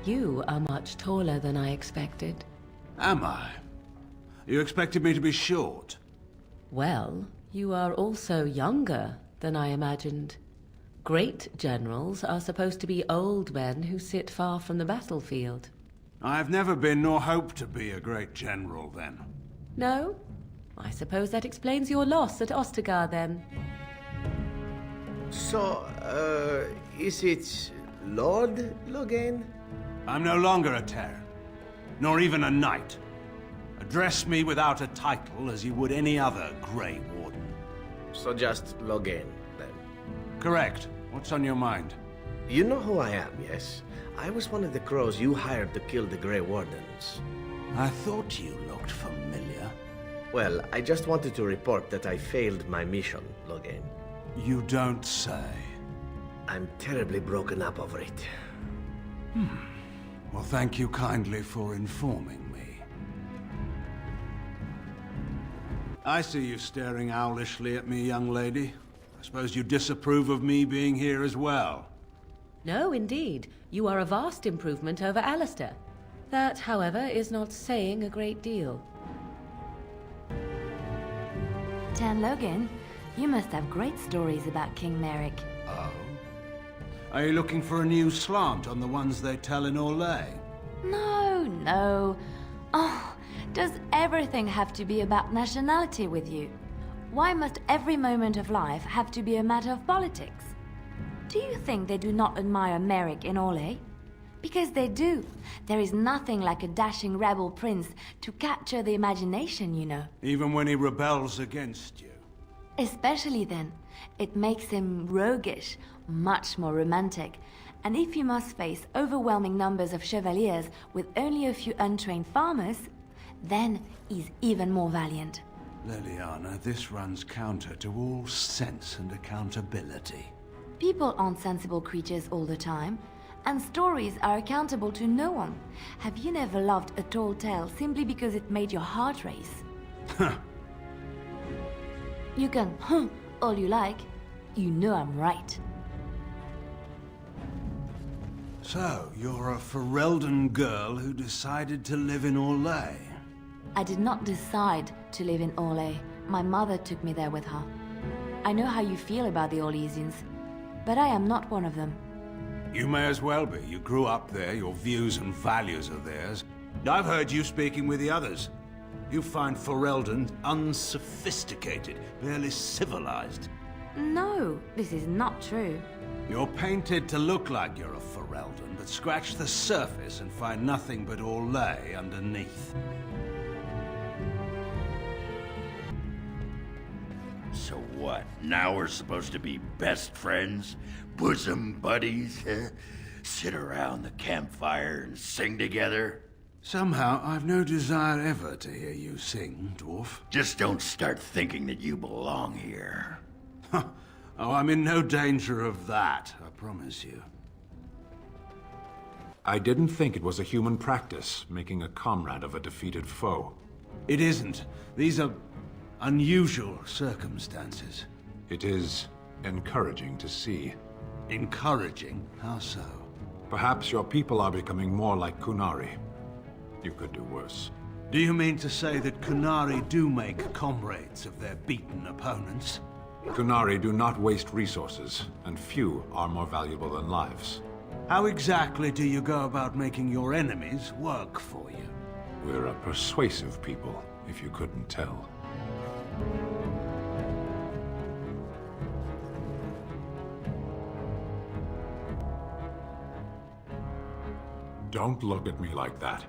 You are much taller than I expected. Am I? You expected me to be short? Well, you are also younger than I imagined. Great generals are supposed to be old men who sit far from the battlefield. I've never been nor hope to be a great general, then. No? I suppose that explains your loss at Ostagar, then. So, is it Lord Logain? I'm no longer a Terran, nor even a knight. Address me without a title as you would any other Grey Warden. So just Logain, then. Correct. What's on your mind? You know who I am, yes? I was one of the crows you hired to kill the Grey Wardens. I thought you looked familiar. Well, I just wanted to report that I failed my mission, Logain. You don't say. I'm terribly broken up over it. Well, thank you kindly for informing me. I see you staring owlishly at me, young lady. I suppose you disapprove of me being here as well. No, indeed. You are a vast improvement over Alistair. That, however, is not saying a great deal. Tan Logan, you must have great stories about King Merrick. Oh? Are you looking for a new slant on the ones they tell in Orlais? No, no. Oh, does everything have to be about nationality with you? Why must every moment of life have to be a matter of politics? Do you think they do not admire Merrick in Orlais? Because they do. There is nothing like a dashing rebel prince to capture the imagination, you know. Even when he rebels against you? Especially then. It makes him roguish, much more romantic. And if you must face overwhelming numbers of chevaliers with only a few untrained farmers, then he's even more valiant. Liliana, this runs counter to all sense and accountability. People aren't sensible creatures all the time, and stories are accountable to no one. Have you never loved a tall tale simply because it made your heart race? Huh. You can all you like. You know I'm right. So, you're a Ferelden girl who decided to live in Orlais? I did not decide to live in Orlais. My mother took me there with her. I know how you feel about the Orlesians, but I am not one of them. You may as well be. You grew up there, your views and values are theirs. I've heard you speaking with the others. You find Ferelden unsophisticated, barely civilized. No, this is not true. You're painted to look like you're a Ferelden, but scratch the surface and find nothing but Orlais underneath. So what? Now we're supposed to be best friends? Bosom buddies? Sit around the campfire and sing together? Somehow, I've no desire ever to hear you sing, dwarf. Just don't start thinking that you belong here. Oh, I'm in no danger of that, I promise you. I didn't think it was a human practice, making a comrade of a defeated foe. It isn't. These are unusual circumstances. It is encouraging to see. Encouraging? How so? Perhaps your people are becoming more like Kunari. You could do worse. Do you mean to say that Kunari do make comrades of their beaten opponents? Kunari do not waste resources, and few are more valuable than lives. How exactly do you go about making your enemies work for you? We're a persuasive people, if you couldn't tell. Don't look at me like that.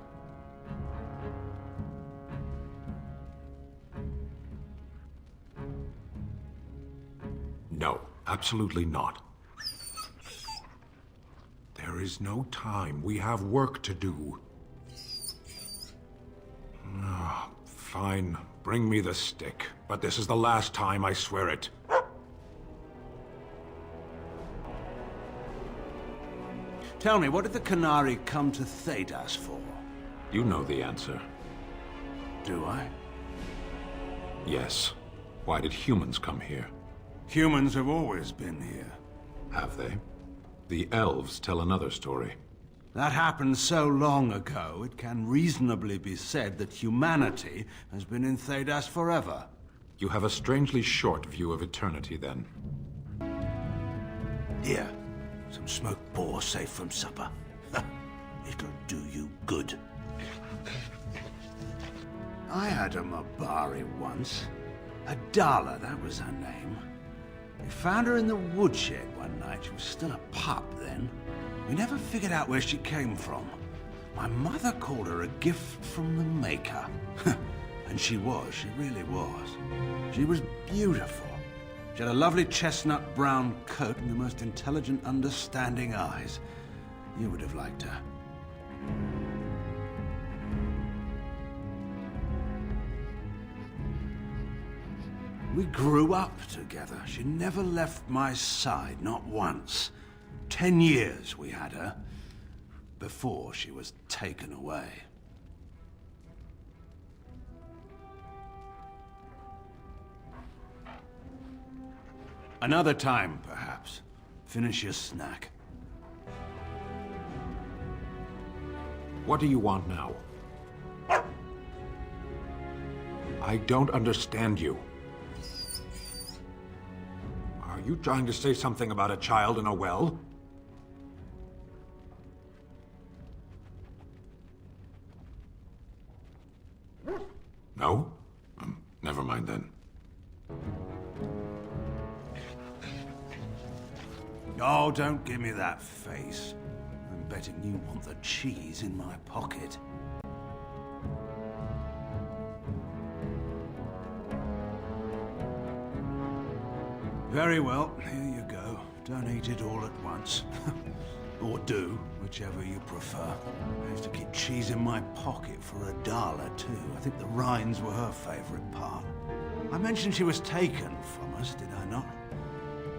No, absolutely not. There is no time. We have work to do. Fine. Bring me the stick. But this is the last time, I swear it. Tell me, what did the Kunari come to Thedas for? You know the answer. Do I? Yes. Why did humans come here? Humans have always been here. Have they? The elves tell another story. That happened so long ago, it can reasonably be said that humanity has been in Thedas forever. You have a strangely short view of eternity, then. Here, some smoked boar safe from supper. It'll do you good. I had a Mabari once. Adala, that was her name. We found her in the woodshed one night. She was still a pup then. We never figured out where she came from. My mother called her a gift from the Maker. And she really was. She was beautiful. She had a lovely chestnut brown coat and the most intelligent, understanding eyes. You would have liked her. We grew up together. She never left my side, not once. 10 years we had her, before she was taken away. Another time, perhaps. Finish your snack. What do you want now? I don't understand you. Are you trying to say something about a child in a well? No? Never mind then. Oh, don't give me that face. I'm betting you want the cheese in my pocket. Very well, here you go. Don't eat it all at once. Or do, whichever you prefer. I used to keep cheese in my pocket for Adala, too. I think the rinds were her favorite part. I mentioned she was taken from us, did I not?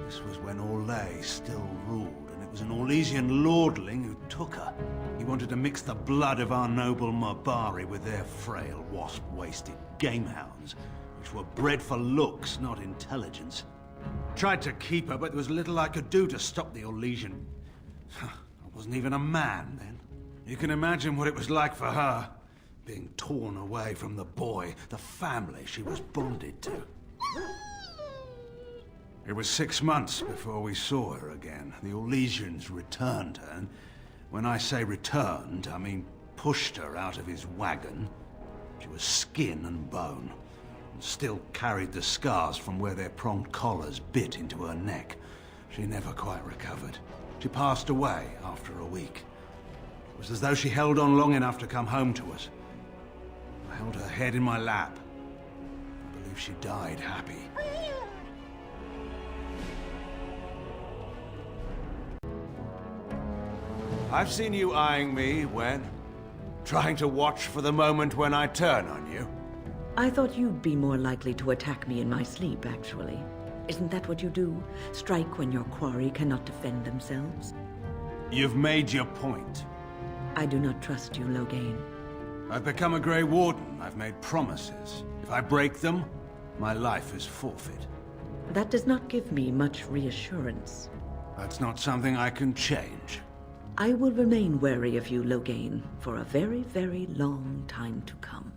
This was when Orlais still ruled, and it was an Orlesian lordling who took her. He wanted to mix the blood of our noble Mabari with their frail, wasp-waisted gamehounds, which were bred for looks, not intelligence. Tried to keep her, but there was little I could do to stop the Orlesian. I wasn't even a man then. You can imagine what it was like for her, being torn away from the boy, the family she was bonded to. It was 6 months before we saw her again. The Orlesians returned her, and when I say returned, I mean pushed her out of his wagon. She was skin and bone, and still carried the scars from where their pronged collars bit into her neck. She never quite recovered. She passed away after a week. It was as though she held on long enough to come home to us. I held her head in my lap. I believe she died happy. I've seen you eyeing me, Wen. Trying to watch for the moment when I turn on you. I thought you'd be more likely to attack me in my sleep, actually. Isn't that what you do? Strike when your quarry cannot defend themselves? You've made your point. I do not trust you, Loghain. I've become a Grey Warden. I've made promises. If I break them, my life is forfeit. That does not give me much reassurance. That's not something I can change. I will remain wary of you, Loghain, for a very, very long time to come.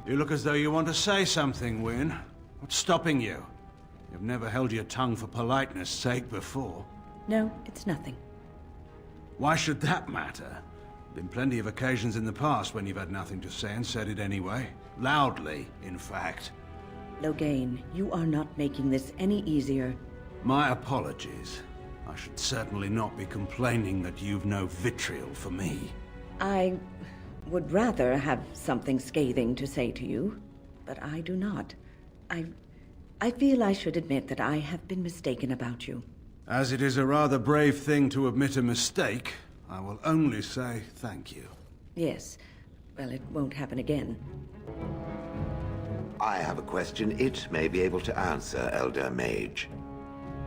You look as though you want to say something, Wynne. What's stopping you? You've never held your tongue for politeness' sake before. No, it's nothing. Why should that matter? Been plenty of occasions in the past when you've had nothing to say and said it anyway. Loudly, in fact. Loghain, you are not making this any easier. My apologies. I should certainly not be complaining that you've no vitriol for me. I would rather have something scathing to say to you, but I do not. I feel I should admit that I have been mistaken about you. As it is a rather brave thing to admit a mistake, I will only say thank you. Yes. Well, it won't happen again. I have a question it may be able to answer, Elder Mage.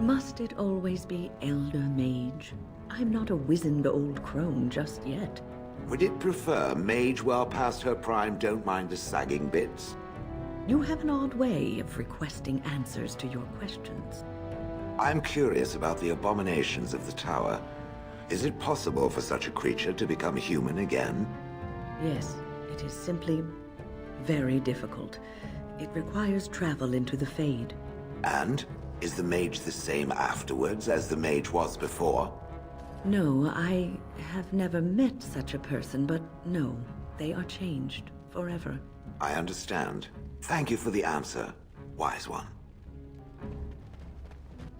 Must it always be Elder Mage? I'm not a wizened old crone just yet. Would it prefer mage well past her prime don't mind the sagging bits? You have an odd way of requesting answers to your questions. I'm curious about the abominations of the tower. Is it possible for such a creature to become human again? Yes, it is simply very difficult. It requires travel into the Fade. And is the mage the same afterwards as the mage was before? No, I have never met such a person, but no, they are changed forever. I understand. Thank you for the answer, wise one.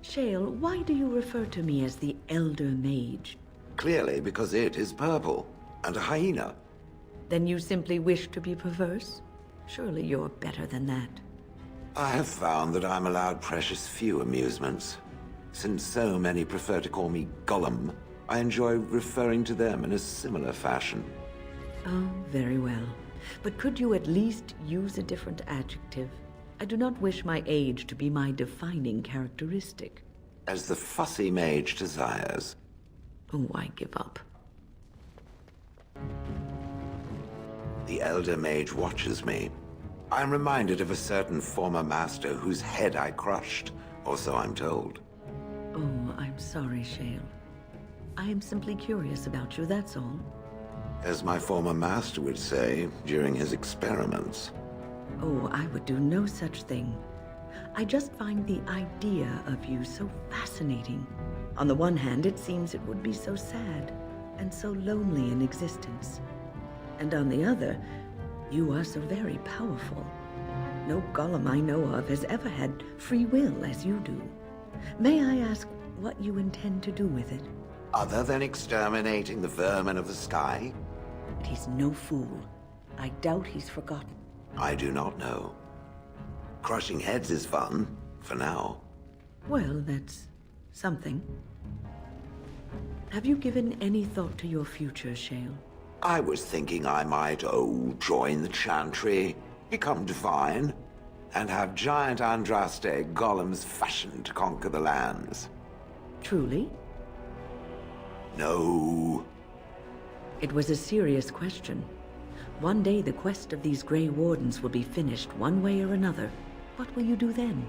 Shale, why do you refer to me as the Elder Mage? Clearly because it is purple, and a hyena. Then you simply wish to be perverse? Surely you're better than that. I have found that I'm allowed precious few amusements. Since so many prefer to call me Gollum, I enjoy referring to them in a similar fashion. Oh, very well. But could you at least use a different adjective? I do not wish my age to be my defining characteristic. As the fussy mage desires. Oh, I give up. The Elder Mage watches me. I'm reminded of a certain former master whose head I crushed, or so I'm told. Oh, I'm sorry, Shale. I am simply curious about you, that's all. As my former master would say during his experiments. Oh, I would do no such thing. I just find the idea of you so fascinating. On the one hand, it seems it would be so sad and so lonely in existence. And on the other, you are so very powerful. No Gollum I know of has ever had free will as you do. May I ask what you intend to do with it? Other than exterminating the vermin of the sky? But he's no fool. I doubt he's forgotten. I do not know. Crushing heads is fun, for now. Well, that's something. Have you given any thought to your future, Shale? I was thinking I might, join the Chantry, become divine, and have giant Andraste golems fashioned to conquer the lands. Truly? No. It was a serious question. One day the quest of these Grey Wardens will be finished one way or another. What will you do then?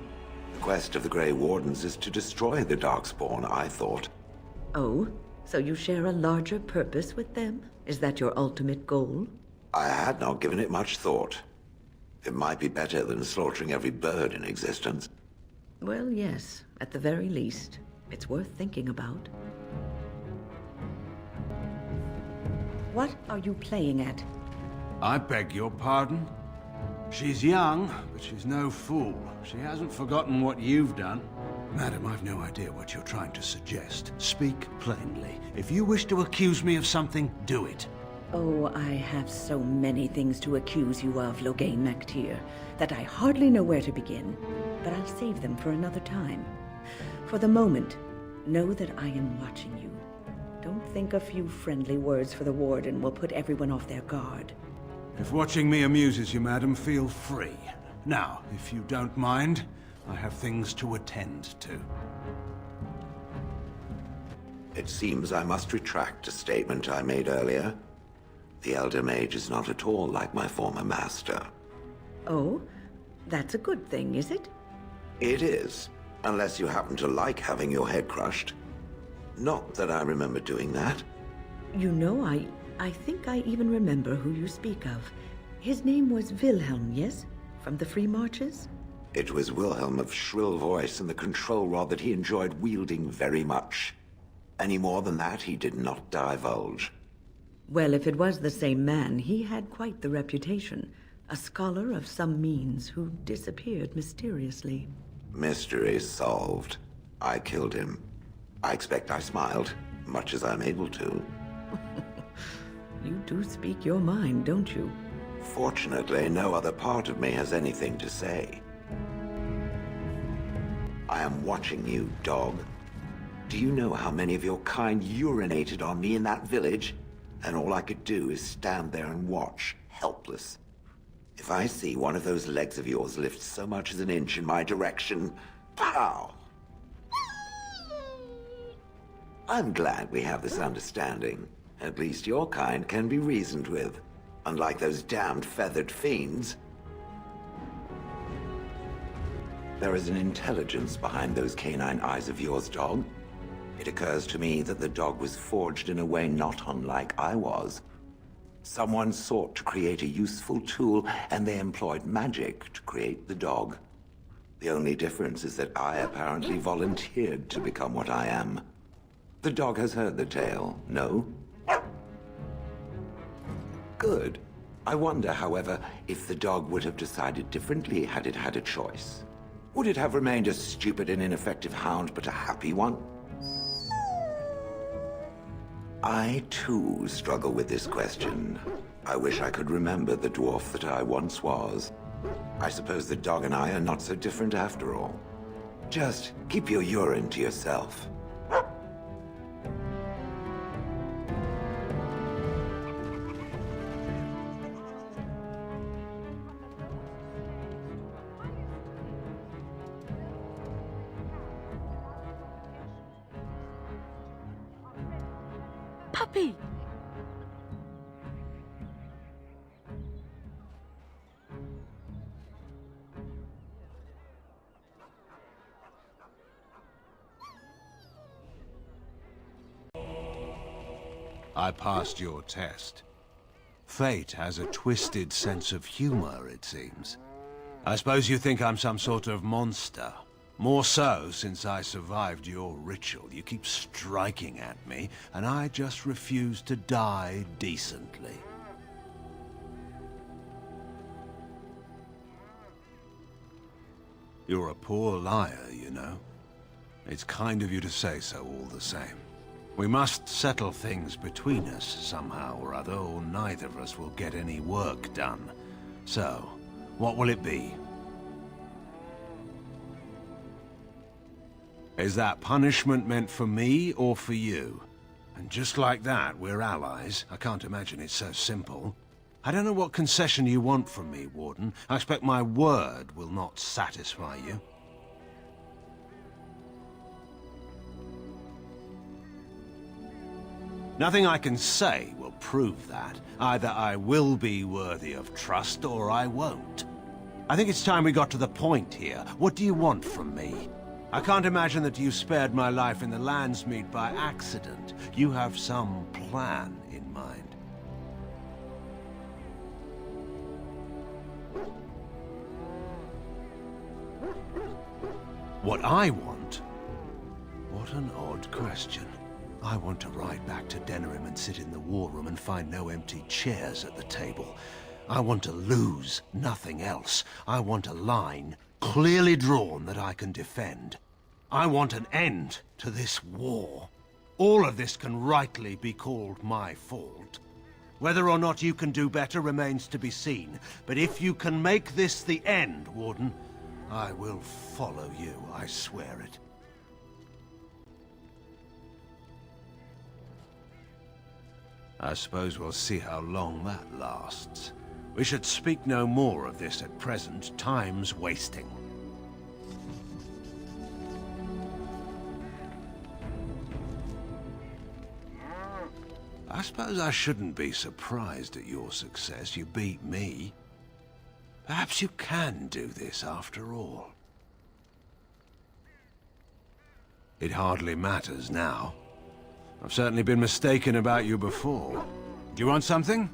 The quest of the Grey Wardens is to destroy the Darkspawn, I thought. Oh, so you share a larger purpose with them? Is that your ultimate goal? I had not given it much thought. It might be better than slaughtering every bird in existence. Well, yes, at the very least. It's worth thinking about. What are you playing at? I beg your pardon? She's young, but she's no fool. She hasn't forgotten what you've done. Madam, I've no idea what you're trying to suggest. Speak plainly. If you wish to accuse me of something, do it. Oh, I have so many things to accuse you of, Logain MacTier, that I hardly know where to begin. But I'll save them for another time. For the moment, know that I am watching you. Don't think a few friendly words for the Warden will put everyone off their guard. If watching me amuses you, madam, feel free. Now, if you don't mind, I have things to attend to. It seems I must retract a statement I made earlier. The Elder Mage is not at all like my former master. Oh? That's a good thing, is it? It is, unless you happen to like having your head crushed. Not that I remember doing that. You know, I think I even remember who you speak of. His name was Wilhelm, yes? From the Free Marches? It was Wilhelm of shrill voice and the control rod that he enjoyed wielding very much. Any more than that, he did not divulge. Well, if it was the same man, he had quite the reputation. A scholar of some means who disappeared mysteriously. Mystery solved. I killed him. I expect I smiled, much as I'm able to. You do speak your mind, don't you? Fortunately, no other part of me has anything to say. I am watching you, dog. Do you know how many of your kind urinated on me in that village? And all I could do is stand there and watch, helpless. If I see one of those legs of yours lift so much as an inch in my direction, pow! I'm glad we have this understanding. At least your kind can be reasoned with, unlike those damned feathered fiends. There is an intelligence behind those canine eyes of yours, dog. It occurs to me that the dog was forged in a way not unlike I was. Someone sought to create a useful tool, and they employed magic to create the dog. The only difference is that I apparently volunteered to become what I am. The dog has heard the tale, no? Good. I wonder, however, if the dog would have decided differently had it had a choice. Would it have remained a stupid and ineffective hound, but a happy one? I, too, struggle with this question. I wish I could remember the dwarf that I once was. I suppose the dog and I are not so different after all. Just keep your urine to yourself. Puppy! I passed your test. Fate has a twisted sense of humor, it seems. I suppose you think I'm some sort of monster. More so since I survived your ritual. You keep striking at me, and I just refuse to die decently. You're a poor liar, you know. It's kind of you to say so all the same. We must settle things between us somehow or other, or neither of us will get any work done. So, what will it be? Is that punishment meant for me or for you? And just like that, we're allies. I can't imagine it's so simple. I don't know what concession you want from me, Warden. I expect my word will not satisfy you. Nothing I can say will prove that. Either I will be worthy of trust, or I won't. I think it's time we got to the point here. What do you want from me? I can't imagine that you spared my life in the Landsmeet by accident. You have some plan in mind. What I want? What an odd question. I want to ride back to Denerim and sit in the war room and find no empty chairs at the table. I want to lose, nothing else. I want a line clearly drawn that I can defend. I want an end to this war. All of this can rightly be called my fault. Whether or not you can do better remains to be seen. But if you can make this the end, Warden, I will follow you, I swear it. I suppose we'll see how long that lasts. We should speak no more of this at present. Time's wasting. I suppose I shouldn't be surprised at your success. You beat me. Perhaps you can do this after all. It hardly matters now. I've certainly been mistaken about you before. Do you want something?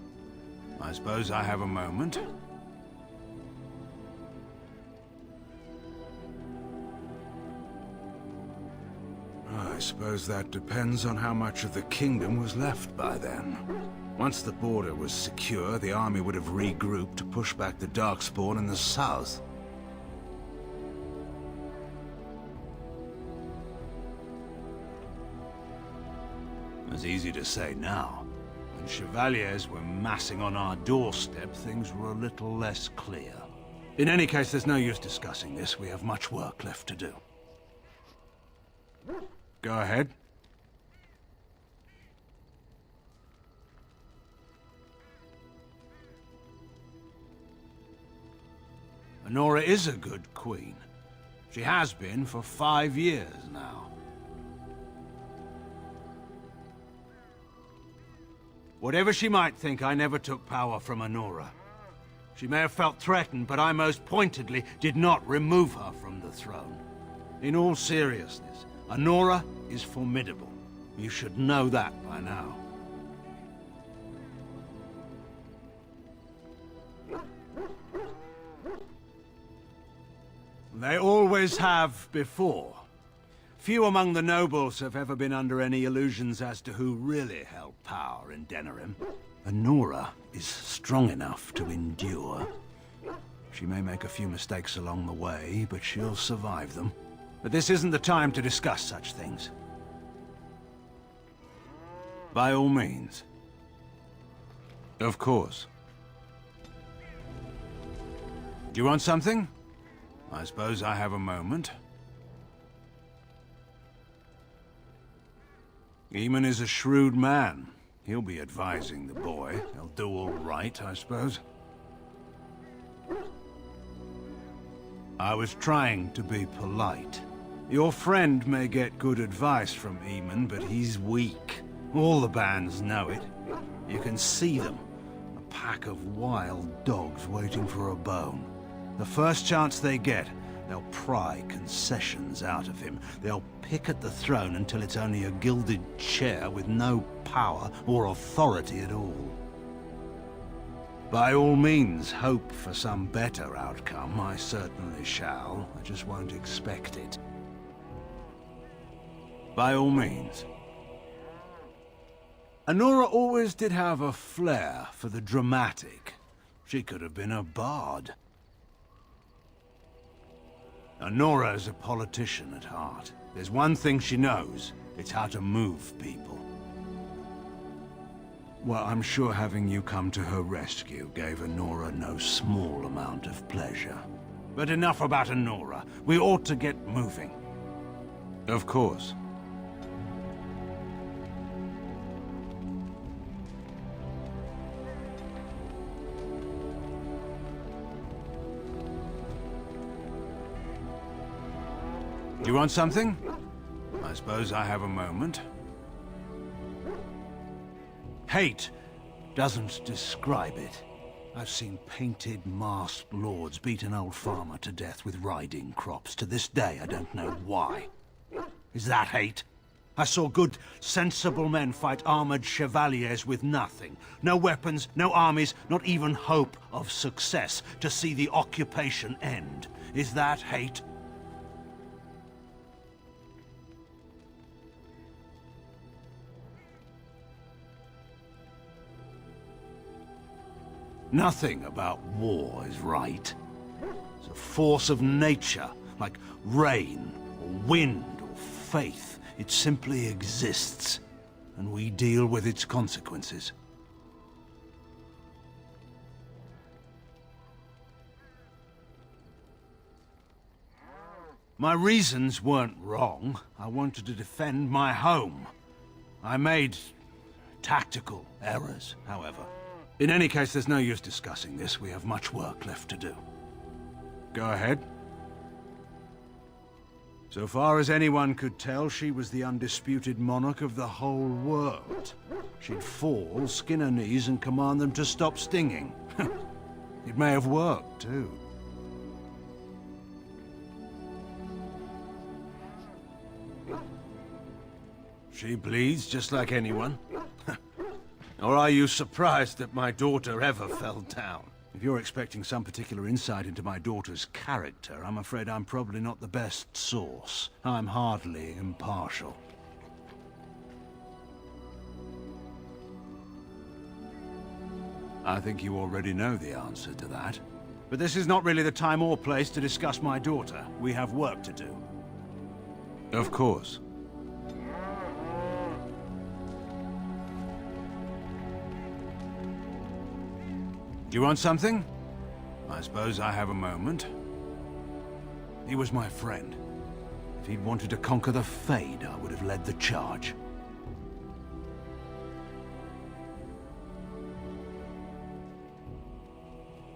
I suppose I have a moment. I suppose that depends on how much of the kingdom was left by then. Once the border was secure, the army would have regrouped to push back the Darkspawn in the south. It's easy to say now. When Chevaliers were massing on our doorstep, things were a little less clear. In any case, there's no use discussing this. We have much work left to do. Go ahead. Honora is a good queen. She has been for 5 years now. Whatever she might think, I never took power from Honora. She may have felt threatened, but I most pointedly did not remove her from the throne. In all seriousness, Honora is formidable. You should know that by now. They always have before. Few among the nobles have ever been under any illusions as to who really held power in Denerim. Honora is strong enough to endure. She may make a few mistakes along the way, but she'll survive them. But this isn't the time to discuss such things. By all means. Of course. Do you want something? I suppose I have a moment. Eamon is a shrewd man. He'll be advising the boy. He'll do all right, I suppose. I was trying to be polite. Your friend may get good advice from Eamon, but he's weak. All the bands know it. You can see them. A pack of wild dogs waiting for a bone. The first chance they get, they'll pry concessions out of him. They'll pick at the throne until it's only a gilded chair with no power or authority at all. By all means, hope for some better outcome. I certainly shall. I just won't expect it. By all means. Honora always did have a flair for the dramatic. She could have been a bard. Honora's a politician at heart. There's one thing she knows. It's how to move people. Well, I'm sure having you come to her rescue gave Honora no small amount of pleasure. But enough about Honora. We ought to get moving. Of course. You want something? I suppose I have a moment. Hate doesn't describe it. I've seen painted, masked lords beat an old farmer to death with riding crops. To this day, I don't know why. Is that hate? I saw good, sensible men fight armored chevaliers with nothing. No weapons, no armies, not even hope of success to see the occupation end. Is that hate? Nothing about war is right. It's a force of nature, like rain, or wind, or faith. It simply exists, and we deal with its consequences. My reasons weren't wrong. I wanted to defend my home. I made tactical errors, however. In any case, there's no use discussing this. We have much work left to do. Go ahead. So far as anyone could tell, she was the undisputed monarch of the whole world. She'd fall, skin her knees, and command them to stop stinging. It may have worked, too. She bleeds just like anyone. Or are you surprised that my daughter ever fell down? If you're expecting some particular insight into my daughter's character, I'm afraid I'm probably not the best source. I'm hardly impartial. I think you already know the answer to that. But this is not really the time or place to discuss my daughter. We have work to do. Of course. Do you want something? I suppose I have a moment. He was my friend. If he'd wanted to conquer the Fade, I would have led the charge.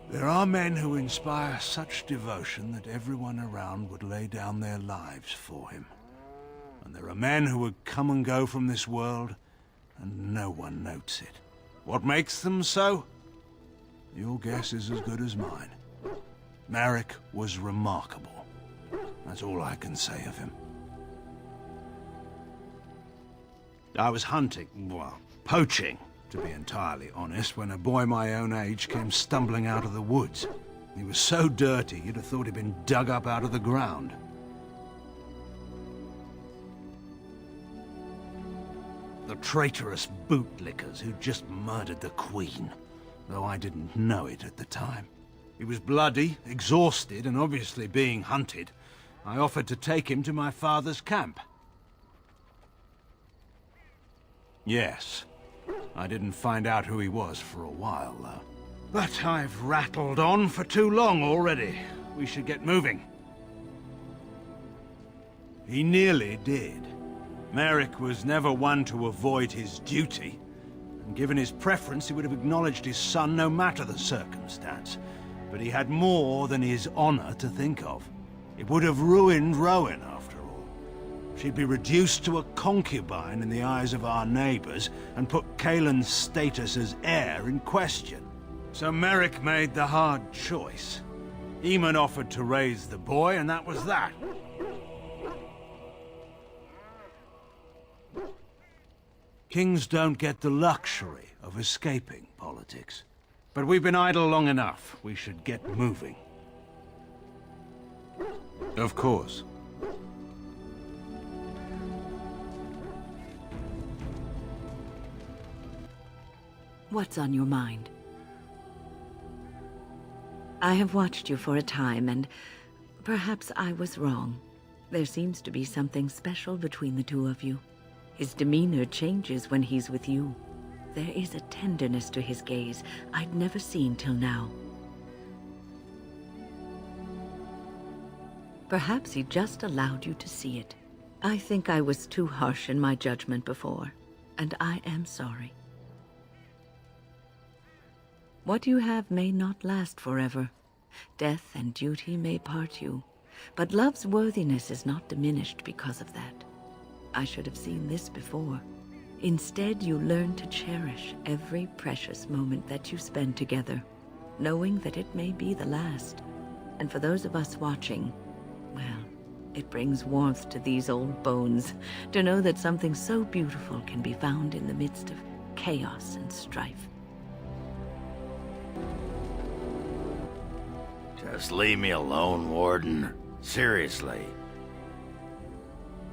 There are men who inspire such devotion that everyone around would lay down their lives for him. And there are men who would come and go from this world, and no one notes it. What makes them so? Your guess is as good as mine. Marek was remarkable. That's all I can say of him. I was hunting, well, poaching, to be entirely honest, when a boy my own age came stumbling out of the woods. He was so dirty, you'd have thought he'd been dug up out of the ground. The traitorous bootlickers who just murdered the Queen, though I didn't know it at the time. He was bloody, exhausted, and obviously being hunted. I offered to take him to my father's camp. Yes. I didn't find out who he was for a while, though. But I've rattled on for too long already. We should get moving. He nearly did. Merrick was never one to avoid his duty. And given his preference, he would have acknowledged his son no matter the circumstance. But he had more than his honor to think of. It would have ruined Rowan, after all. She'd be reduced to a concubine in the eyes of our neighbors, and put Kaelin's status as heir in question. So Merrick made the hard choice. Eamon offered to raise the boy, and that was that. Kings don't get the luxury of escaping politics. But we've been idle long enough. We should get moving. Of course. What's on your mind? I have watched you for a time, and perhaps I was wrong. There seems to be something special between the two of you. His demeanor changes when he's with you. There is a tenderness to his gaze I'd never seen till now. Perhaps he just allowed you to see it. I think I was too harsh in my judgment before, and I am sorry. What you have may not last forever. Death and duty may part you, but love's worthiness is not diminished because of that. I should have seen this before. Instead, you learn to cherish every precious moment that you spend together, knowing that it may be the last. And for those of us watching, well, it brings warmth to these old bones to know that something so beautiful can be found in the midst of chaos and strife. Just leave me alone, Warden. Seriously.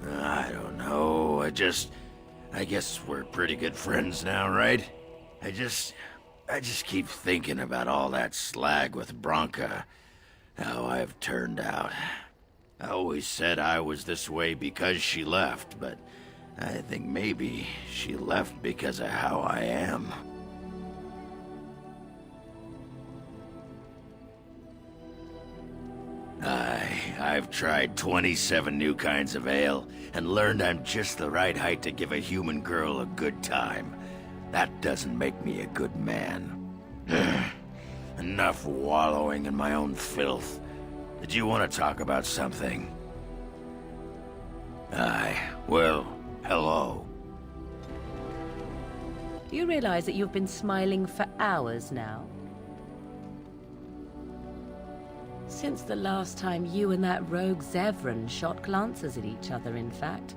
I don't know. I guess we're pretty good friends now, right? I just keep thinking about all that slag with Branka. How I've turned out. I always said I was this way because she left, but I think maybe she left because of how I am. I've tried 27 new kinds of ale, and learned I'm just the right height to give a human girl a good time. That doesn't make me a good man. Enough wallowing in my own filth. Did you want to talk about something? Well, hello. Do you realize that you've been smiling for hours now? Since the last time you and that rogue Zevran shot glances at each other, in fact.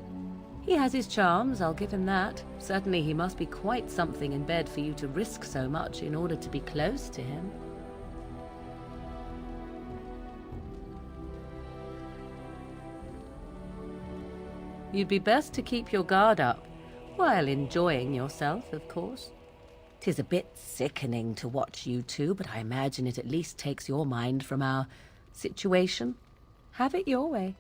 He has his charms, I'll give him that. Certainly he must be quite something in bed for you to risk so much in order to be close to him. You'd be best to keep your guard up, while enjoying yourself, of course. 'Tis a bit sickening to watch you two, but I imagine it at least takes your mind from our situation. Have it your way.